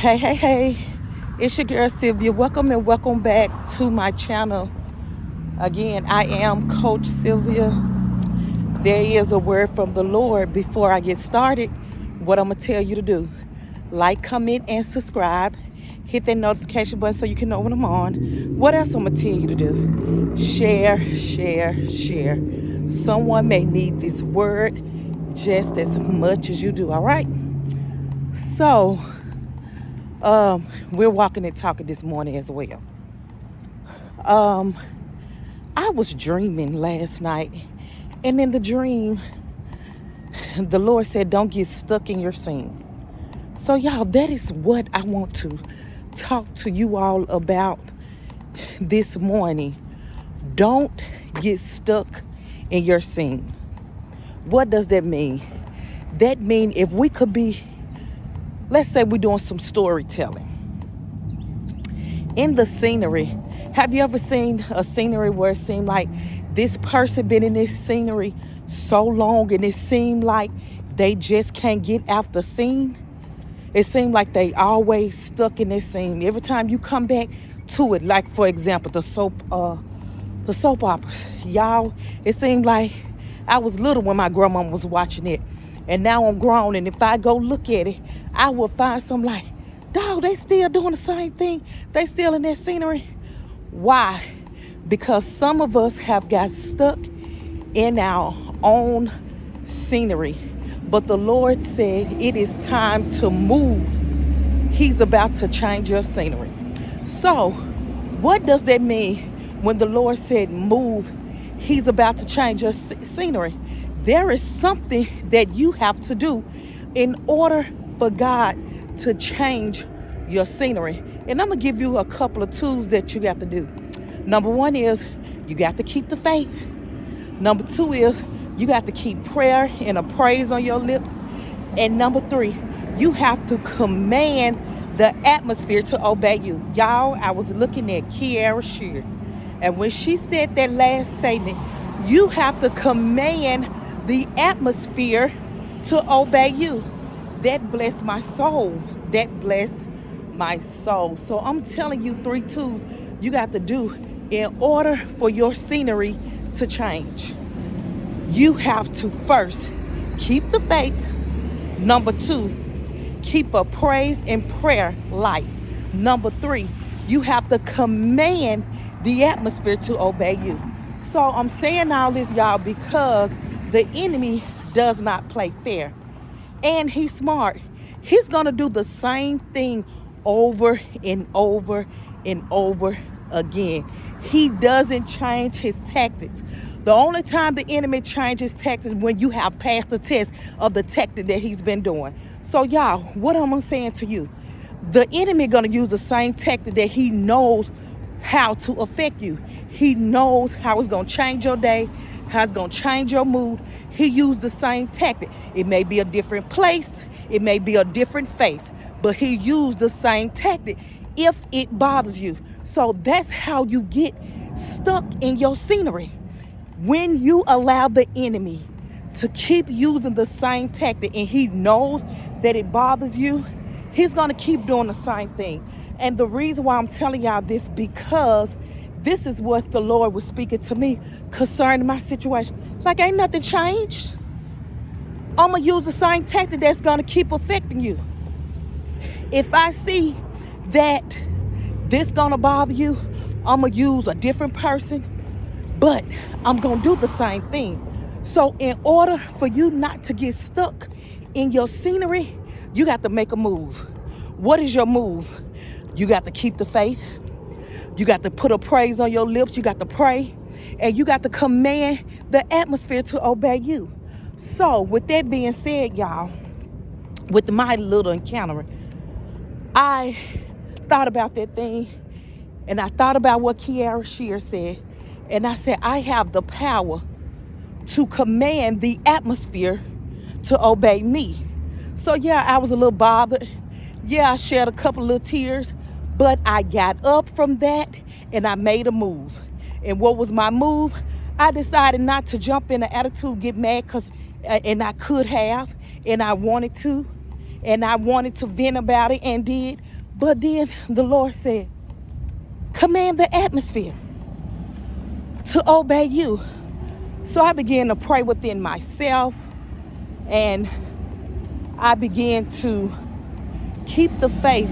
Hey, it's your girl Sylvia. Welcome and welcome back to my channel. Again, I am Coach Sylvia. There is a word from the Lord. Before I get started, what I'm going to tell you to do: like, comment, and subscribe. Hit that notification button so you can know when I'm on. What else I'm going to tell you to do? Share. Someone may need this word just as much as you do, all right? So, we're walking and talking this morning as well. I was dreaming last night, and in the dream, the Lord said, don't get stuck in your sin. So, y'all, that is what I want to talk to you all about this morning. Don't get stuck in your sin. What does that mean? That means if we could be, let's say we're doing some storytelling. In the scenery, have you ever seen a scenery where it seemed like this person been in this scenery so long and it seemed like they just can't get out the scene? It seemed like they always stuck in this scene. Every time you come back to it, like for example, the soap operas. Y'all, it seemed like I was little when my grandma was watching it. And now I'm grown, and if I go look at it, I will find something like, dog, they still doing the same thing. They still in that scenery. Why? Because some of us have got stuck in our own scenery. But the Lord said it is time to move. He's about to change your scenery. So, what does that mean when the Lord said move? He's about to change your scenery. There is something that you have to do in order for God to change your scenery. And I'm going to give you a couple of tools that you got to do. Number one is you got to keep the faith. Number two is you got to keep prayer and a praise on your lips. And number three, you have to command the atmosphere to obey you. Y'all, I was looking at Kierra Sheard. And when she said that last statement, you have to command the atmosphere to obey you. That blessed my soul. That blessed my soul. So I'm telling you 3 tools you got to do in order for your scenery to change. You have to first keep the faith. Number 2, keep a praise and prayer life. Number 3, you have to command the atmosphere to obey you. So I'm saying all this, y'all, because the enemy does not play fair. And he's smart. He's going to do the same thing over and over and over again. He doesn't change his tactics. The only time the enemy changes tactics is when you have passed the test of the tactic that he's been doing. So, y'all, what am I saying to you? The enemy going to use the same tactic that he knows how to affect you. He knows how it's going to change your day, how it's going to change your mood. He used the same tactic. It may be a different place. It may be a different face. But he used the same tactic if it bothers you. So that's how you get stuck in your scenery. When you allow the enemy to keep using the same tactic and he knows that it bothers you, he's going to keep doing the same thing. And the reason why I'm telling y'all this, because this is what the Lord was speaking to me concerning my situation. Like, ain't nothing changed. I'm going to use the same tactic that's going to keep affecting you. If I see that this going to bother you, I'm going to use a different person, but I'm going to do the same thing. So in order for you not to get stuck in your scenery, you got to make a move. What is your move? You got to keep the faith. You got to put a praise on your lips. You got to pray. And you got to command the atmosphere to obey you. So with that being said, y'all, with my little encounter, I thought about that thing. And I thought about what Kierra Sheard said. And I said, I have the power to command the atmosphere to obey me. So yeah, I was a little bothered. Yeah, I shed a couple of little tears. But I got up from that and I made a move. And what was my move? I decided not to jump in an attitude, get mad, and I could have, and I wanted to. and I wanted to vent about it and did. But then the Lord said, command the atmosphere to obey you. So I began to pray within myself, and I began to keep the faith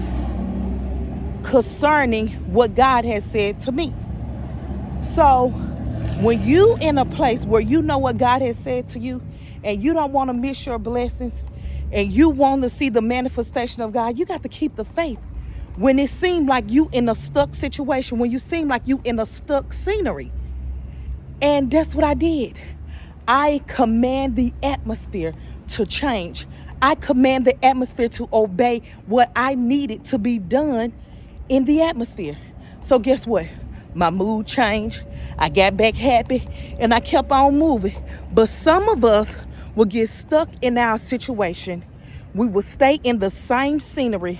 concerning what God has said to me. So when you in a place where you know what God has said to you and you don't want to miss your blessings and you want to see the manifestation of God, you got to keep the faith. When it seemed like you in a stuck situation, when you seem like you in a stuck scenery. And that's what I did. I command the atmosphere to change. I command the atmosphere to obey what I needed to be done in the atmosphere. So guess what? My mood changed. I got back happy and I kept on moving. But some of us will get stuck in our situation. We will stay in the same scenery.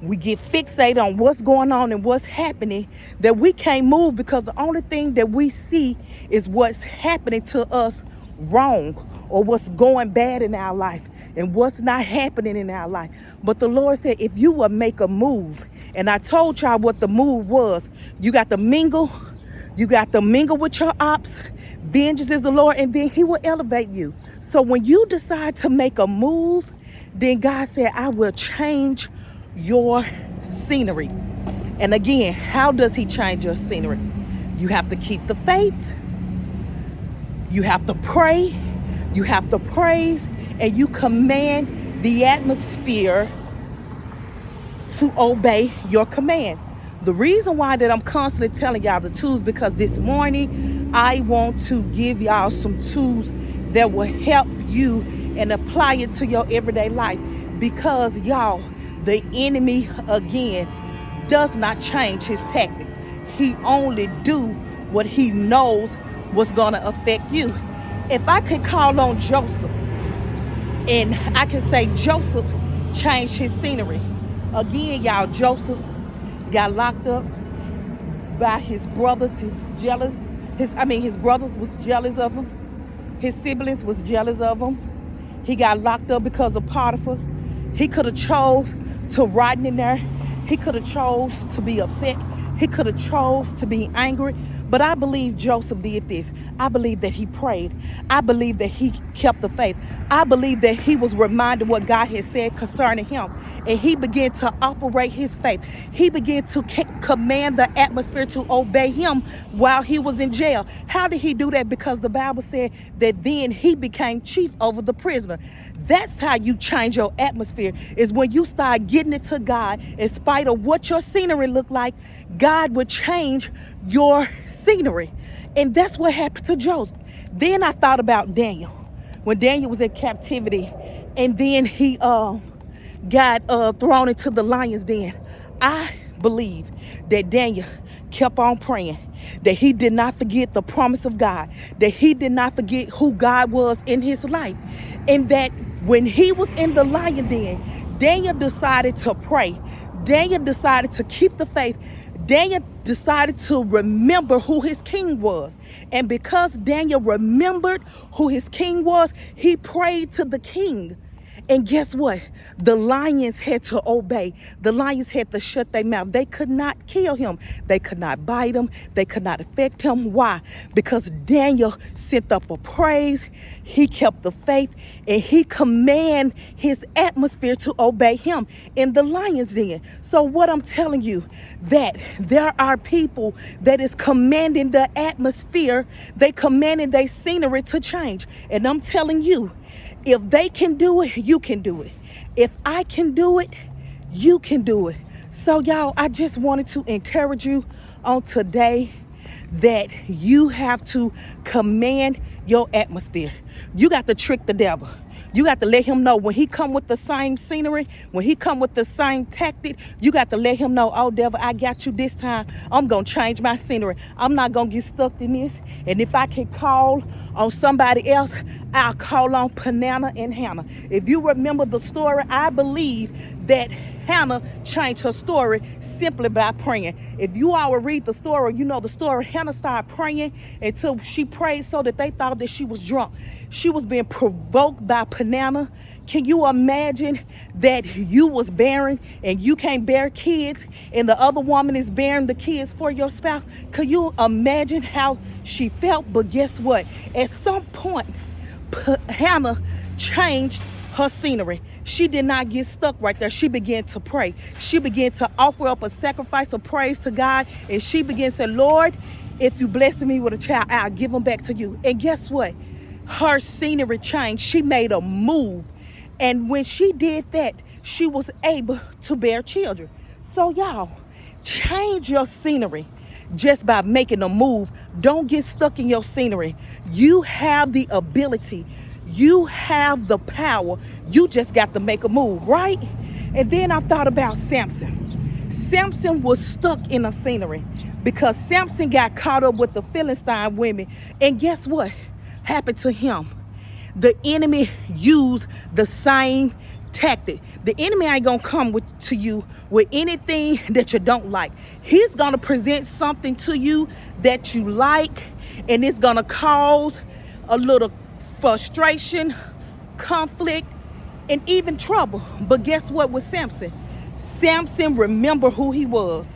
We get fixated on what's going on and what's happening, that we can't move because the only thing that we see is what's happening to us wrong, or what's going bad in our life and what's not happening in our life. But the Lord said, if you will make a move, and I told y'all what the move was. You got to mingle with your ops. Vengeance is the Lord, and then he will elevate you. So when you decide to make a move, then God said, I will change your scenery. And again, how does he change your scenery? You have to keep the faith. You have to pray. You have to praise, and you command the atmosphere to obey your command. The reason why that I'm constantly telling y'all the tools, because this morning I want to give y'all some tools that will help you and apply it to your everyday life. Because y'all, the enemy again does not change his tactics. He only do what he knows was gonna affect you. If I could call on Joseph and I can say Joseph changed his scenery. Again, y'all, Joseph got locked up by his brothers. His brothers was jealous of him. His siblings was jealous of him. He got locked up because of Potiphar. He could have chose to rot in there. He could have chose to be upset. He could have chose to be angry. But I believe Joseph did this. I believe that he prayed. I believe that he kept the faith. I believe that he was reminded what God had said concerning him. And he began to operate his faith. He began to command the atmosphere to obey him while he was in jail. How did he do that? Because the Bible said that then he became chief over the prisoner. That's how you change your atmosphere, is when you start getting it to God. In spite of what your scenery looked like, God would change your scenery. And that's what happened to Joseph. Then I thought about Daniel. When Daniel was in captivity and then he got thrown into the lion's den. I believe that Daniel kept on praying, that he did not forget the promise of God, that he did not forget who God was in his life, and that when he was in the lion den, Daniel decided to pray. Daniel decided to keep the faith. Daniel decided to remember who his king was. And because Daniel remembered who his king was, he prayed to the king. And guess what? The lions had to obey. The lions had to shut their mouth. They could not kill him. They could not bite him. They could not affect him. Why? Because Daniel sent up a praise. He kept the faith, and he commanded his atmosphere to obey him in the lion's den. So what I'm telling you, that there are people that is commanding the atmosphere. They commanding their scenery to change. And I'm telling you, if they can do it, you can do it. If I can do it, you can do it. So y'all, I just wanted to encourage you on today that you have to command your atmosphere. You got to trick the devil. You got to let him know when he come with the same scenery, when he come with the same tactic, you got to let him know, oh, devil, I got you this time. I'm going to change my scenery. I'm not going to get stuck in this. And if I can call on somebody else, I'll call on Peninnah and Hannah. If you remember the story, I believe that Hannah changed her story simply by praying. If you all will read the story, you know the story. Hannah started praying until she prayed so that they thought that she was drunk. She was being provoked by Peninnah. Can you imagine that you was barren and you can't bear kids and the other woman is bearing the kids for your spouse? Can you imagine how she felt? But guess what? At some point, Hannah changed her scenery. She did not get stuck right there. She began to pray. She began to offer up a sacrifice of praise to God. And she began to say, Lord, if you bless me with a child, I'll give them back to you. And guess what? Her scenery changed. She made a move. And when she did that, she was able to bear children. So y'all, change your scenery just by making a move. Don't get stuck in your scenery. You have the ability. You have the power. You just got to make a move, right? And then I thought about Samson. Samson was stuck in a scenery because Samson got caught up with the Philistine women. And guess what happened to him? The enemy used the same tactic. The enemy ain't gonna come to you with anything that you don't like. He's gonna present something to you that you like, and it's gonna cause a little frustration, conflict, and even trouble. But guess what with Samson? Samson remembered who he was.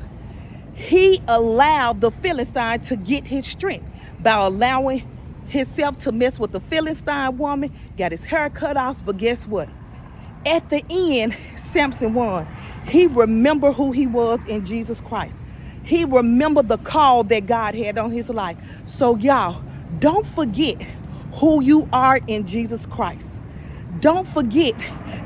He allowed the Philistine to get his strength by allowing himself to mess with the Philistine woman, got his hair cut off. But guess what? At the end, Samson won. He remembered who he was in Jesus Christ. He remembered the call that God had on his life. So y'all, don't forget who you are in Jesus Christ. Don't forget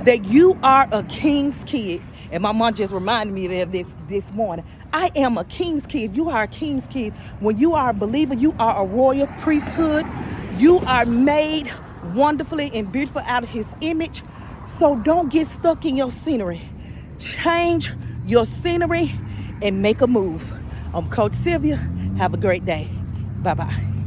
that you are a king's kid. And my mom just reminded me of this morning. I am a king's kid. You are a king's kid. When you are a believer, you are a royal priesthood. You are made wonderfully and beautiful out of his image. So don't get stuck in your scenery. Change your scenery and make a move. I'm Coach Sylvia. Have a great day. Bye-bye.